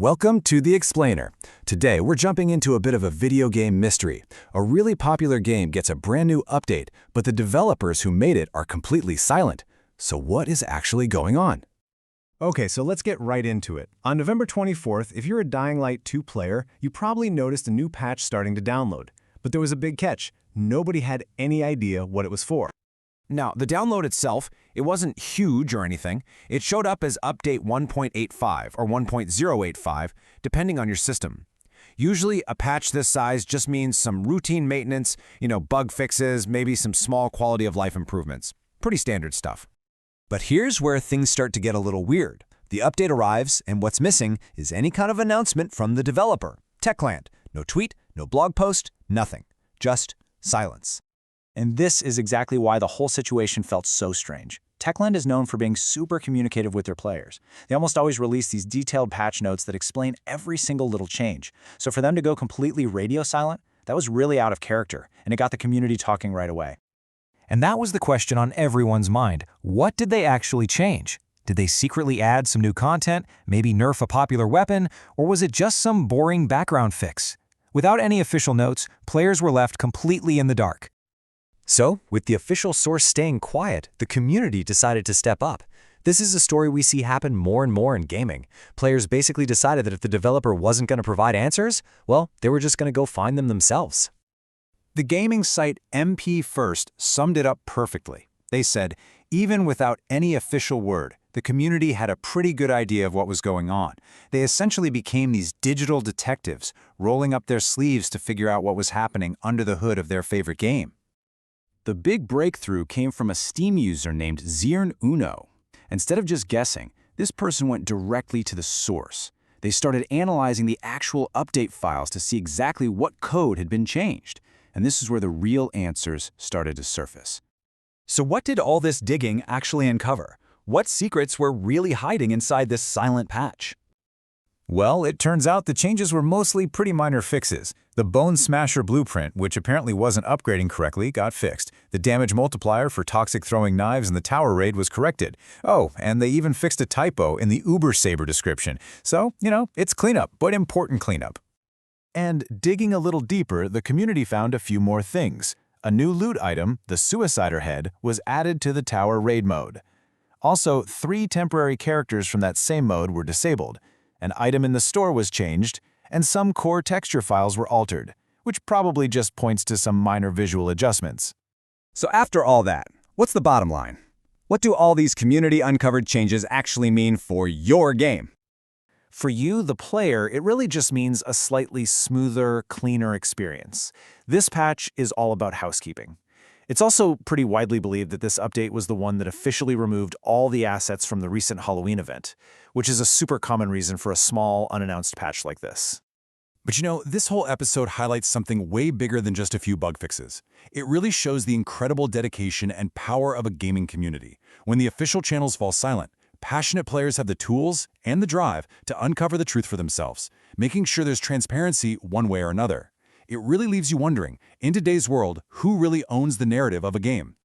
Welcome to The Explainer. Today, we're jumping into a bit of a video game mystery. A really popular game gets a brand new update, but the developers who made it are completely silent. So what is actually going on? Okay, so let's get right into it. On November 24th, if you're a Dying Light 2 player, you probably noticed a new patch starting to download. But there was a big catch. Nobody had any idea what it was for. Now, the download itself, it wasn't huge or anything. It showed up as Update 1.85 or 1.085, depending on your system. Usually, a patch this size just means some routine maintenance, bug fixes, maybe some small quality of life improvements. Pretty standard stuff. But here's where things start to get a little weird. The update arrives, and what's missing is any kind of announcement from the developer. Techland. No tweet, no blog post, nothing. Just silence. And this is exactly why the whole situation felt so strange. Techland is known for being super communicative with their players. They almost always release these detailed patch notes that explain every single little change. So for them to go completely radio silent, that was really out of character, and it got the community talking right away. And that was the question on everyone's mind. What did they actually change? Did they secretly add some new content, maybe nerf a popular weapon, or was it just some boring background fix? Without any official notes, players were left completely in the dark. So, with the official source staying quiet, the community decided to step up. This is a story we see happen more and more in gaming. Players basically decided that if the developer wasn't going to provide answers, well, they were just going to go find them themselves. The gaming site MP First summed it up perfectly. They said, even without any official word, the community had a pretty good idea of what was going on. They essentially became these digital detectives, rolling up their sleeves to figure out what was happening under the hood of their favorite game. The big breakthrough came from a Steam user named Ziern-Uno. Instead of just guessing, this person went directly to the source. They started analyzing the actual update files to see exactly what code had been changed. And this is where the real answers started to surface. So what did all this digging actually uncover? What secrets were really hiding inside this silent patch? Well, it turns out the changes were mostly pretty minor fixes. The Bone Smasher blueprint, which apparently wasn't upgrading correctly, got fixed. The damage multiplier for toxic throwing knives in the tower raid was corrected. Oh, and they even fixed a typo in the Uber Saber description. So, it's cleanup, but important cleanup. And digging a little deeper, the community found a few more things. A new loot item, the Suicider Head, was added to the tower raid mode. Also, 3 temporary characters from that same mode were disabled. An item in the store was changed, and some core texture files were altered, which probably just points to some minor visual adjustments. So after all that, what's the bottom line? What do all these community-uncovered changes actually mean for your game? For you, the player, it really just means a slightly smoother, cleaner experience. This patch is all about housekeeping. It's also pretty widely believed that this update was the one that officially removed all the assets from the recent Halloween event, which is a super common reason for a small, unannounced patch like this. But this whole episode highlights something way bigger than just a few bug fixes. It really shows the incredible dedication and power of a gaming community. When the official channels fall silent, passionate players have the tools and the drive to uncover the truth for themselves, making sure there's transparency one way or another. It really leaves you wondering, in today's world, who really owns the narrative of a game?